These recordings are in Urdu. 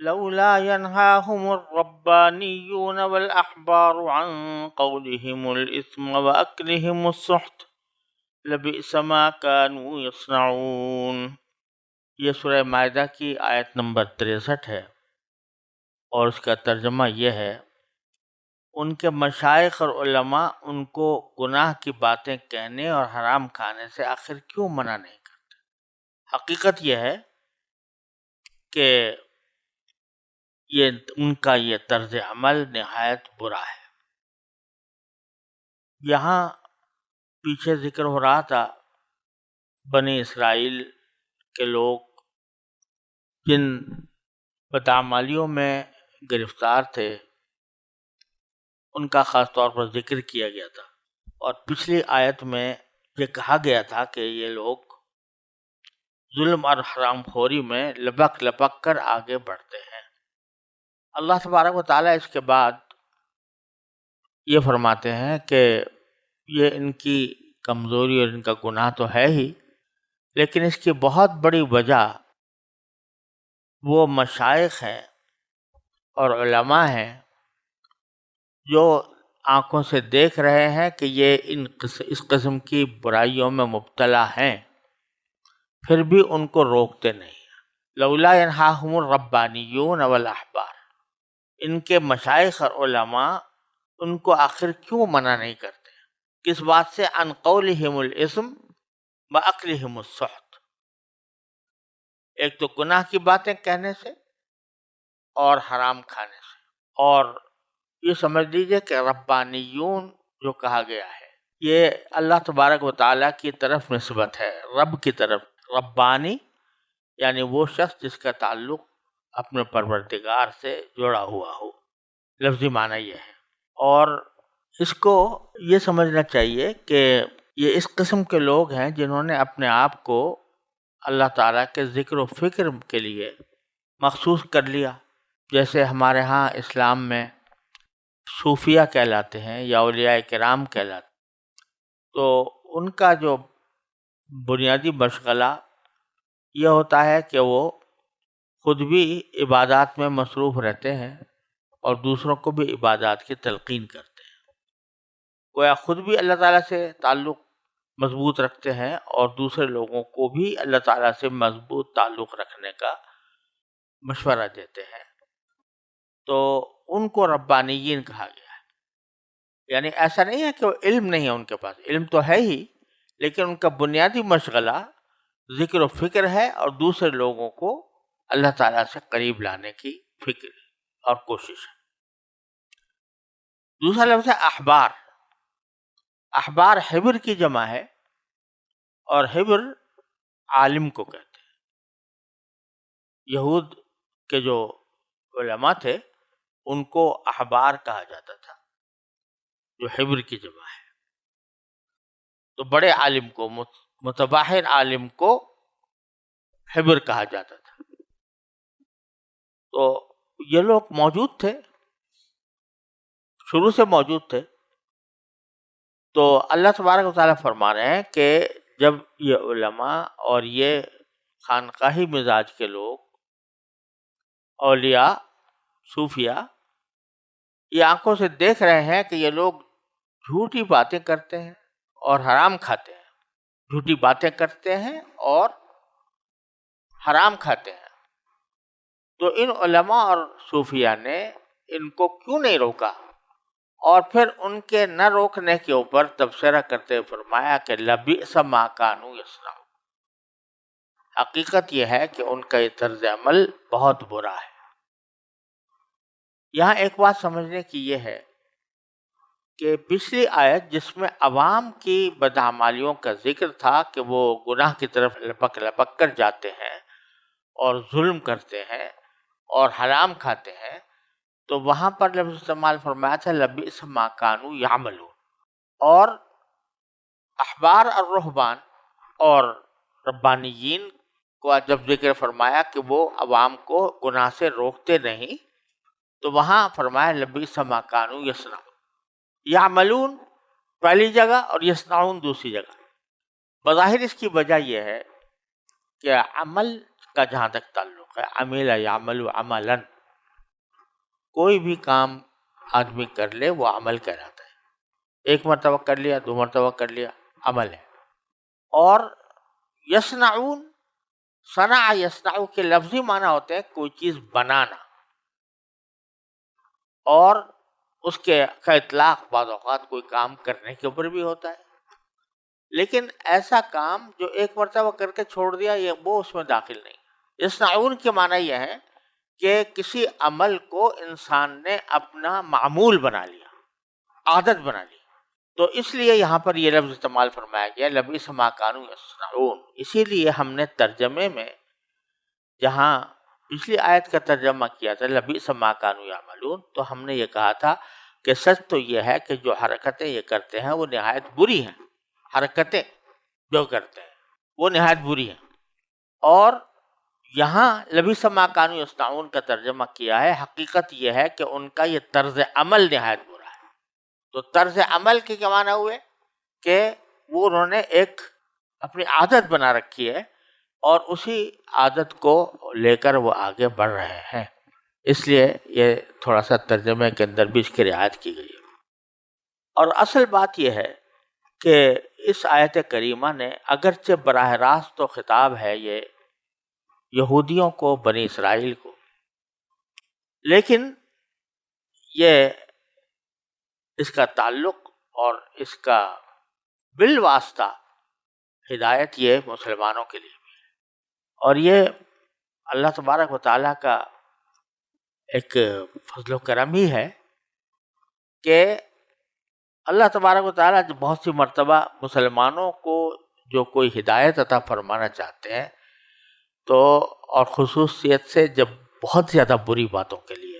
لولا ينهاهم الربانيون والأحبار عن قولهم الإثم وأكلهم السحت لبئس ما كانوا يصنعون۔ یہ سورہ مائدہ کی آیت نمبر 63 ہے، اور اس کا ترجمہ یہ ہے: ان کے مشائخ اور علماء ان کو گناہ کی باتیں کہنے اور حرام کھانے سے آخر کیوں منع نہیں کرتے؟ حقیقت یہ ہے کہ ان کا یہ طرز عمل نہایت برا ہے۔ یہاں پیچھے ذکر ہو رہا تھا بنی اسرائیل کے لوگ جن بدعمالیوں میں گرفتار تھے، ان کا خاص طور پر ذکر کیا گیا تھا، اور پچھلی آیت میں یہ کہا گیا تھا کہ یہ لوگ ظلم اور حرام خوری میں لپک لپک کر آگے بڑھتے ہیں۔ اللہ تبارک و تعالیٰ اس کے بعد یہ فرماتے ہیں کہ یہ ان کی کمزوری اور ان کا گناہ تو ہے ہی، لیکن اس کی بہت بڑی وجہ وہ مشائخ ہیں اور علماء ہیں جو آنکھوں سے دیکھ رہے ہیں کہ یہ اس قسم کی برائیوں میں مبتلا ہیں، پھر بھی ان کو روکتے نہیں۔ لولا ینہاہم الربانیون والاحبار، ان کے مشائخ اور علماء ان کو آخر کیوں منع نہیں کرتے؟ کس بات سے؟ عن قولہم الاسم واکلہم السحت، ایک تو گناہ کی باتیں کہنے سے اور حرام کھانے سے۔ اور یہ سمجھ لیجئے کہ ربانیون جو کہا گیا ہے یہ اللہ تبارک و تعالیٰ کی طرف نسبت ہے، رب کی طرف۔ ربانی یعنی وہ شخص جس کا تعلق اپنے پروردگار سے جڑا ہوا ہو، لفظی معنی یہ ہے۔ اور اس کو یہ سمجھنا چاہیے کہ یہ اس قسم کے لوگ ہیں جنہوں نے اپنے آپ کو اللہ تعالیٰ کے ذکر و فکر کے لیے مخصوص کر لیا، جیسے ہمارے ہاں اسلام میں صوفیہ کہلاتے ہیں یا اولیاء کرام کہلاتے ہیں، تو ان کا جو بنیادی مشغلہ یہ ہوتا ہے کہ وہ خود بھی عبادات میں مصروف رہتے ہیں اور دوسروں کو بھی عبادات کی تلقین کرتے ہیں، گویا خود بھی اللہ تعالیٰ سے تعلق مضبوط رکھتے ہیں اور دوسرے لوگوں کو بھی اللہ تعالیٰ سے مضبوط تعلق رکھنے کا مشورہ دیتے ہیں۔ تو ان کو ربانیین کہا گیا ہے۔ یعنی ایسا نہیں ہے کہ وہ علم نہیں ہے ان کے پاس، علم تو ہے ہی، لیکن ان کا بنیادی مشغلہ ذکر و فکر ہے اور دوسرے لوگوں کو اللہ تعالیٰ سے قریب لانے کی فکر اور کوشش ہے۔ دوسرا لفظ ہے احبار۔ احبار حبر کی جمع ہے، اور حبر عالم کو کہتے ہیں۔ یہود کے جو علماء تھے ان کو احبار کہا جاتا تھا، جو حبر کی جمع ہے۔ تو بڑے عالم کو، متباحر عالم کو حبر کہا جاتا تھا۔ تو یہ لوگ موجود تھے، شروع سے موجود تھے۔ تو اللہ تبارک و تعالیٰ فرما رہے ہیں کہ جب یہ علماء اور یہ خانقاہی مزاج کے لوگ، اولیاء، صوفیہ، یہ آنکھوں سے دیکھ رہے ہیں کہ یہ لوگ جھوٹی باتیں کرتے ہیں اور حرام کھاتے ہیں، جھوٹی باتیں کرتے ہیں اور حرام کھاتے ہیں، تو ان علماء اور صوفیہ نے ان کو کیوں نہیں روکا؟ اور پھر ان کے نہ روکنے کے اوپر تبصرہ کرتے ہوئے فرمایا کہ لبئس ما کانوا یصنعون، حقیقت یہ ہے کہ ان کا یہ طرز عمل بہت برا ہے۔ یہاں ایک بات سمجھنے کی یہ ہے کہ پچھلی آیت جس میں عوام کی بدعمالیوں کا ذکر تھا کہ وہ گناہ کی طرف لپک لپک کر جاتے ہیں اور ظلم کرتے ہیں اور حرام کھاتے ہیں، تو وہاں پر لفظ استعمال فرمایا تھا لبئس ما کانوا یعملون، اور احبار اور رہبان اور ربانیین کو جب ذکر فرمایا کہ وہ عوام کو گناہ سے روکتے نہیں، تو وہاں فرمایا لبئس ما کانوا یصنعون۔ یعملون پہلی جگہ اور یصنعون دوسری جگہ۔ بظاہر اس کی وجہ یہ ہے کہ عمل کا جہاں تک تعلق ہے، عمل یعمل عملا، کوئی بھی کام آدمی کر لے وہ عمل کہلاتا ہے. ایک مرتبہ کر لیا، دو مرتبہ کر لیا، عمل ہے. اور یصنعون، صنع یصنع کے لفظی معنی ہوتے ہیں کوئی چیز بنانا، اور اس کے کا اطلاق بعض اوقات کوئی کام کرنے کے اوپر بھی ہوتا ہے. لیکن ایسا کام جو ایک مرتبہ کر کے چھوڑ دیا وہ اس میں داخل نہیں. یصنعون کے معنی یہ ہے کہ کسی عمل کو انسان نے اپنا معمول بنا لیا، عادت بنا لی. تو اس لیے یہاں پر یہ لفظ استعمال فرمایا گیا لبئس ما کانوا یصنعون. اسی لیے ہم نے ترجمے میں جہاں پچھلی آیت کا ترجمہ کیا تھا لبئس ما کانوا یعملون، تو ہم نے یہ کہا تھا کہ سچ تو یہ ہے کہ جو حرکتیں یہ کرتے ہیں وہ نہایت بری ہیں. حرکتیں جو کرتے ہیں وہ نہایت بری ہیں. اور یہاں لبئس ما کانوا یصنعون کا ترجمہ کیا ہے، حقیقت یہ ہے کہ ان کا یہ طرز عمل نہایت برا ہے. تو طرز عمل کے کیا معنی ہوئے کہ وہ انہوں نے ایک اپنی عادت بنا رکھی ہے اور اسی عادت کو لے کر وہ آگے بڑھ رہے ہیں. اس لیے یہ تھوڑا سا ترجمے کے اندر بھی اس کی رعایت کی گئی ہے. اور اصل بات یہ ہے کہ اس آیت کریمہ نے اگرچہ براہ راست تو خطاب ہے یہ یہودیوں کو، بنی اسرائیل کو، لیکن یہ اس کا تعلق اور اس کا بالواسطہ ہدایت یہ مسلمانوں کے لیے بھی ہے. اور یہ اللہ تبارک و تعالیٰ کا ایک فضل و کرم ہی ہے کہ اللہ تبارک و تعالیٰ بہت سی مرتبہ مسلمانوں کو جو کوئی ہدایت عطا فرمانا چاہتے ہیں تو، اور خصوصیت سے جب بہت زیادہ بری باتوں کے لیے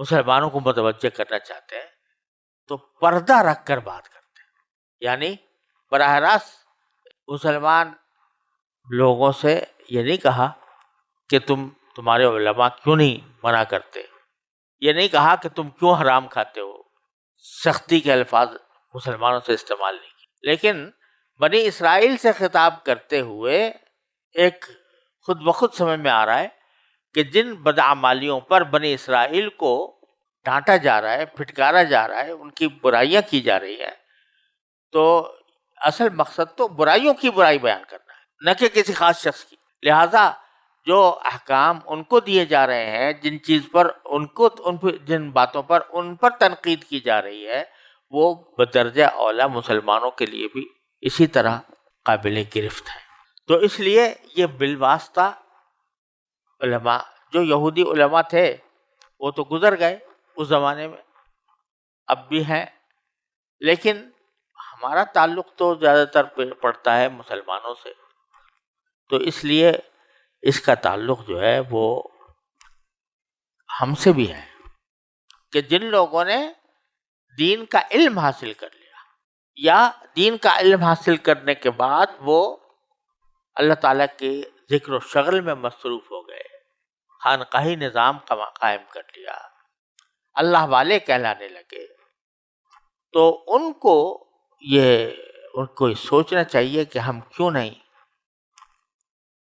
مسلمانوں کو متوجہ کرنا چاہتے ہیں تو پردہ رکھ کر بات کرتے ہیں. یعنی براہ راست مسلمان لوگوں سے یہ نہیں کہا کہ تمہارے علماء کیوں نہیں منع کرتے، یہ نہیں کہا کہ تم کیوں حرام کھاتے ہو، سختی کے الفاظ مسلمانوں سے استعمال نہیں کیے. لیکن بنی اسرائیل سے خطاب کرتے ہوئے ایک خود بخود سمجھ میں آ رہا ہے کہ جن بدعمالیوں پر بنی اسرائیل کو ڈانٹا جا رہا ہے، پھٹکارا جا رہا ہے، ان کی برائیاں کی جا رہی ہیں، تو اصل مقصد تو برائیوں کی برائی بیان کرنا ہے، نہ کہ کسی خاص شخص کی. لہذا جو احکام ان کو دیے جا رہے ہیں، جن چیز پر جن باتوں پر ان پر تنقید کی جا رہی ہے، وہ بدرجہ اولا مسلمانوں کے لیے بھی اسی طرح قابل گرفت ہے. تو اس لیے یہ بالواسطہ علماء، جو یہودی علماء تھے وہ تو گزر گئے اس زمانے میں، اب بھی ہیں، لیکن ہمارا تعلق تو زیادہ تر پڑتا ہے مسلمانوں سے. تو اس لیے اس کا تعلق جو ہے وہ ہم سے بھی ہے کہ جن لوگوں نے دین کا علم حاصل کر لیا یا دین کا علم حاصل کرنے کے بعد وہ اللہ تعالیٰ کے ذکر و شغل میں مصروف ہو گئے، خانقاہی نظام قائم کر لیا، اللہ والے کہلانے لگے، تو ان کو سوچنا چاہیے کہ ہم کیوں نہیں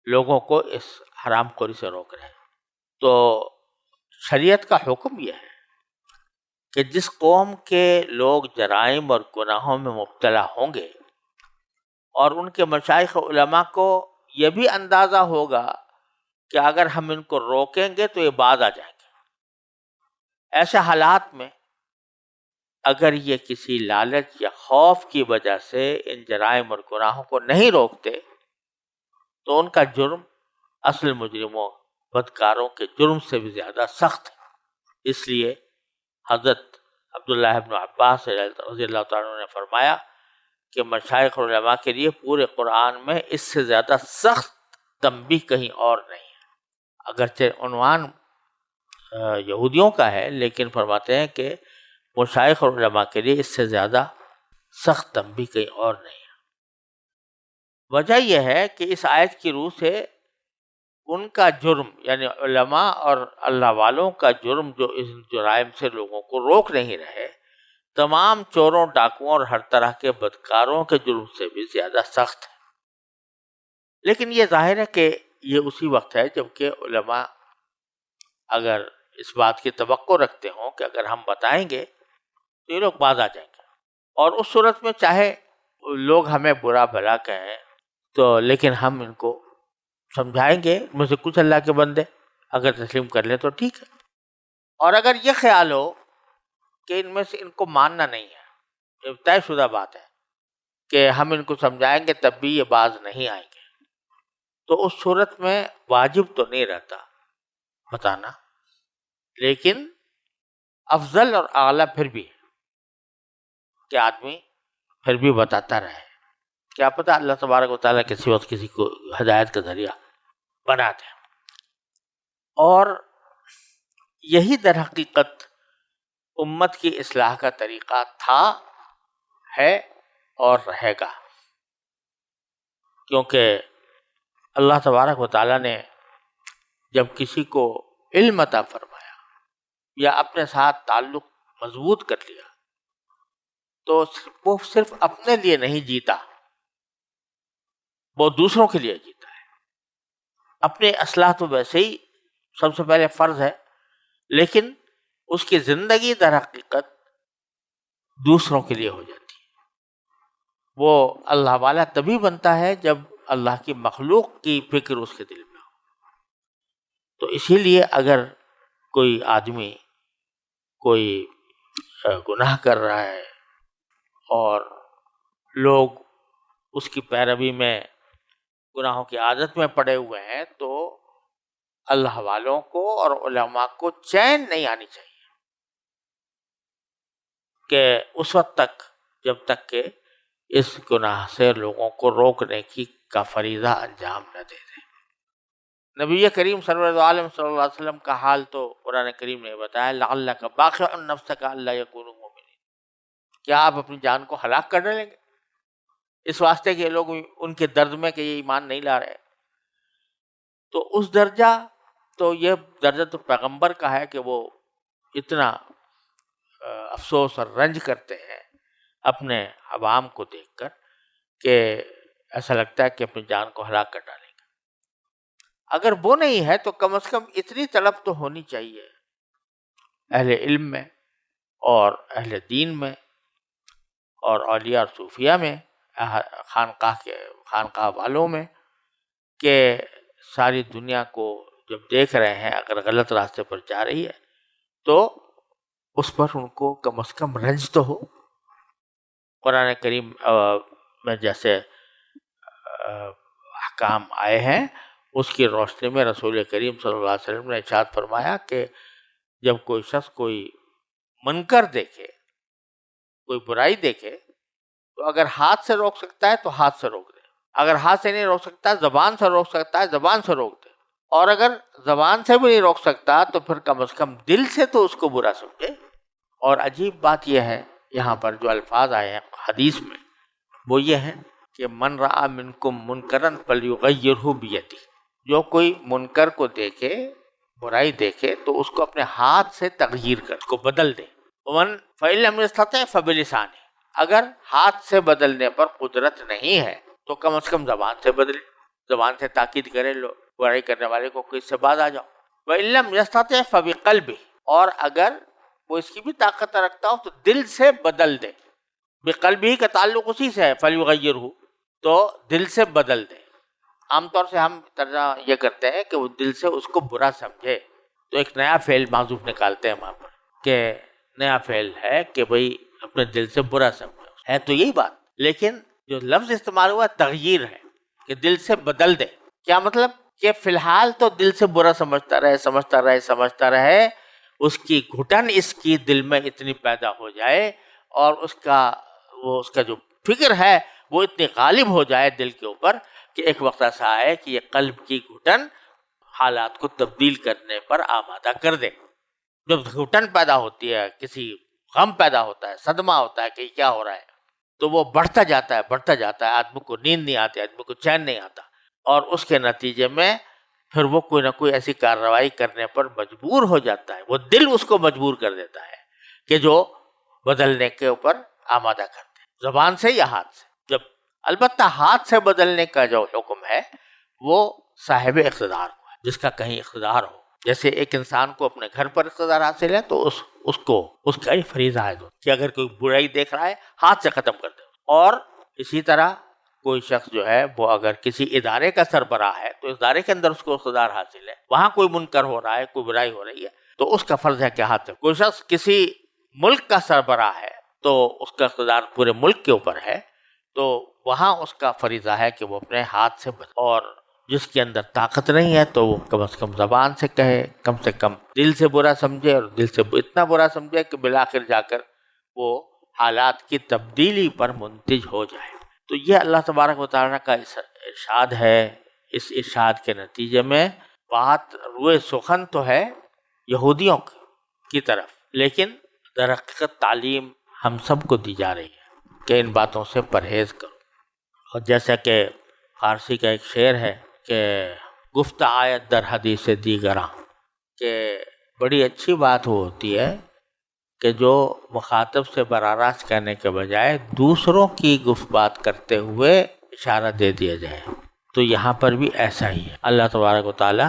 لوگوں کو اس حرام خوری سے روک رہے ہیں. تو شریعت کا حکم یہ ہے کہ جس قوم کے لوگ جرائم اور گناہوں میں مبتلا ہوں گے اور ان کے مشائخ علماء کو یہ بھی اندازہ ہوگا کہ اگر ہم ان کو روکیں گے تو یہ باز آ جائیں گے، ایسے حالات میں اگر یہ کسی لالچ یا خوف کی وجہ سے ان جرائم اور گناہوں کو نہیں روکتے تو ان کا جرم اصل مجرموں، بدکاروں کے جرم سے بھی زیادہ سخت ہے. اس لیے حضرت عبداللہ ابن عباس رضی اللہ تعالیٰ عنہ نے فرمایا کہ مشائخ اور علماء کے لیے پورے قرآن میں اس سے زیادہ سخت تنبیہ کہیں اور نہیں ہے. اگرچہ عنوان یہودیوں کا ہے لیکن فرماتے ہیں کہ مشائخ اور علماء کے لیے اس سے زیادہ سخت تنبیہ کہیں اور نہیں ہے. وجہ یہ ہے کہ اس آیت کی روح سے ان کا جرم، یعنی علماء اور اللہ والوں کا جرم جو اس جرائم سے لوگوں کو روک نہیں رہے، تمام چوروں، ڈاکوؤں اور ہر طرح کے بدکاروں کے جرم سے بھی زیادہ سخت ہے. لیکن یہ ظاہر ہے کہ یہ اسی وقت ہے جب کہ علماء اگر اس بات کی توقع رکھتے ہوں کہ اگر ہم بتائیں گے تو یہ لوگ باز آ جائیں گے، اور اس صورت میں چاہے لوگ ہمیں برا بھلا کہیں تو لیکن ہم ان کو سمجھائیں گے، ان میں سے کچھ اللہ کے بندے اگر تسلیم کر لیں تو ٹھیک ہے، اور اگر یہ خیال ہو کہ ان میں سے ان کو ماننا نہیں ہے، یہ طے شدہ بات ہے کہ ہم ان کو سمجھائیں گے تب بھی یہ باز نہیں آئیں گے، تو اس صورت میں واجب تو نہیں رہتا بتانا، لیکن افضل اور اعلیٰ پھر بھی ہے کہ آدمی پھر بھی بتاتا رہے، کیا پتہ اللہ تبارک و تعالیٰ کسی وقت کسی کو ہدایت کا ذریعہ بنا دے۔ اور یہی در حقیقت امت کی اصلاح کا طریقہ تھا، ہے اور رہے گا، کیونکہ اللہ تبارک و تعالیٰ نے جب کسی کو علم عطا فرمایا یا اپنے ساتھ تعلق مضبوط کر لیا تو وہ صرف اپنے لیے نہیں جیتا، وہ دوسروں کے لیے جیتا ہے۔ اپنے اصلاح تو ویسے ہی سب سے پہلے فرض ہے، لیکن اس کی زندگی در حقیقت دوسروں کے لیے ہو جاتی ہے۔ وہ اللہ والا تبھی بنتا ہے جب اللہ کی مخلوق کی فکر اس کے دل میں ہو۔ تو اسی لیے اگر کوئی آدمی کوئی گناہ کر رہا ہے اور لوگ اس کی پیروی میں گناہوں کی عادت میں پڑے ہوئے ہیں تو اللہ والوں کو اور علماء کو چین نہیں آنی چاہیے کہ اس وقت تک جب تک کہ اس گناہ سے لوگوں کو روکنے کا فریضہ انجام نہ دے دیں۔ نبی کریم سرور عالم صلی اللہ علیہ وسلم کا حال تو قرآن کریم نے بتایا، لعلک باخع نفسک الا یکونوا مؤمنین، کیا آپ اپنی جان کو ہلاک کر ڈالیں گے اس واسطے کہ لوگ ان کے درد میں کہ یہ ایمان نہیں لا رہے؟ تو اس درجہ تو یہ درجہ تو پیغمبر کا ہے کہ وہ اتنا افسوس اور رنج کرتے ہیں اپنے عوام کو دیکھ کر کہ ایسا لگتا ہے کہ اپنی جان کو ہلاک کر ڈالیں گے۔ اگر وہ نہیں ہے تو کم از کم اتنی طلب تو ہونی چاہیے اہل علم میں اور اہل دین میں اور اولیاء اور صوفیہ میں، خانقاہ والوں میں، کہ ساری دنیا کو جب دیکھ رہے ہیں اگر غلط راستے پر جا رہی ہے تو اس پر ان کو کم از کم رنج تو ہو۔ قرآن کریم میں جیسے احکام آئے ہیں اس کی روشنی میں رسول کریم صلی اللہ علیہ وسلم نے ارشاد فرمایا کہ جب کوئی شخص کوئی منکر دیکھے، کوئی برائی دیکھے، تو اگر ہاتھ سے روک سکتا ہے تو ہاتھ سے روک دے، اگر ہاتھ سے نہیں روک سکتا زبان سے روک سکتا ہے زبان سے روک دے، اور اگر زبان سے بھی نہیں روک سکتا تو پھر کم از کم دل سے تو اس کو برا سمجھے۔ اور عجیب بات یہ ہے یہاں پر جو الفاظ آئے ہیں حدیث میں وہ یہ ہیں کہ من رأى منکم منکرا فلیغیرہ بیدہ، جو کوئی منکر کو دیکھے، برائی دیکھے تو اس کو اپنے ہاتھ سے تغییر کر، اس کو بدل دے۔ ومن فإن لم يستطع فبلسانہ، اگر ہاتھ سے بدلنے پر قدرت نہیں ہے تو کم از کم زبان سے بدلے، زبان سے تاکید کرے، لو برائی کرنے والے کو کہ اس سے باز آ جاؤ۔ وإن لم يستطع فبقلبہ، اور اگر وہ اس کی بھی طاقت رکھتا ہو تو دل سے بدل دے۔ بقلبہ کا تعلق اسی سے ہے، فلیغیرہ، تو دل سے بدل دے۔ عام طور سے ہم ترجمہ یہ کرتے ہیں کہ وہ دل سے اس کو برا سمجھے، تو ایک نیا فعل معذوف نکالتے ہیں وہاں پر کہ نیا فعل ہے کہ بھئی اپنے دل سے برا سمجھے، ہے تو یہی بات، لیکن جو لفظ استعمال ہوا تغییر ہے کہ دل سے بدل دے۔ کیا مطلب کہ فی الحال تو دل سے برا سمجھتا رہے، اس کی گھٹن اس کی دل میں اتنی پیدا ہو جائے اور اس کا جو فکر ہے وہ اتنی غالب ہو جائے دل کے اوپر کہ ایک وقت ایسا آئے کہ یہ قلب کی گھٹن حالات کو تبدیل کرنے پر آمادہ کر دے۔ جب گھٹن پیدا ہوتی ہے، کسی غم پیدا ہوتا ہے، صدمہ ہوتا ہے کہ کیا ہو رہا ہے، تو وہ بڑھتا جاتا ہے، آدمی کو نیند نہیں آتی، آدمی کو چین نہیں آتا، اور اس کے نتیجے میں پھر وہ کوئی نہ کوئی ایسی کارروائی کرنے پر مجبور ہو جاتا ہے، وہ دل اس کو مجبور کر دیتا ہے کہ جو بدلنے کے اوپر آمادہ کرتے ہیں، زبان سے یا ہاتھ سے۔ جب البتہ ہاتھ سے بدلنے کا جو حکم ہے وہ صاحب اقتدار کو ہے، جس کا کہیں اقتدار ہو، جیسے ایک انسان کو اپنے گھر پر اقتدار حاصل ہے تو اس کا یہ فریضہ ہے کہ اگر کوئی برائی دیکھ رہا ہے ہاتھ سے ختم کر دے. اور اسی طرح کوئی شخص جو ہے وہ اگر کسی ادارے کا سربراہ ہے تو ادارے کے اندر اس کو اقتدار حاصل ہے، وہاں کوئی منکر ہو رہا ہے، کوئی برائی ہو رہی ہے تو اس کا فرض ہے کہ ہاتھ سے. کوئی شخص کسی ملک کا سربراہ ہے تو اس کا اقتدار پورے ملک کے اوپر ہے تو وہاں اس کا فریضہ ہے کہ وہ اپنے ہاتھ سے اور جس کے اندر طاقت نہیں ہے تو وہ کم از کم زبان سے کہے، کم سے کم دل سے برا سمجھے، اور دل سے اتنا برا سمجھے کہ بالآخر جا کر وہ حالات کی تبدیلی پر منتج ہو جائے. تو یہ اللہ تبارک و تعالیٰ کا ارشاد ہے. اس ارشاد کے نتیجے میں بات روئے سخن تو ہے یہودیوں کی طرف، لیکن در حقیقت تعلیم ہم سب کو دی جا رہی ہے کہ ان باتوں سے پرہیز کرو. اور جیسا کہ فارسی کا ایک شعر ہے کہ گفت آیت در حدیث دیگراں، کہ بڑی اچھی بات وہ ہوتی ہے کہ جو مخاطب سے براہ راست کہنے کے بجائے دوسروں کی گفت بات کرتے ہوئے اشارہ دے دیا جائے. تو یہاں پر بھی ایسا ہی ہے. اللہ تبارک و تعالی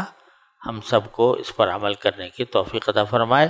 ہم سب کو اس پر عمل کرنے کی توفیق عطا فرمائے.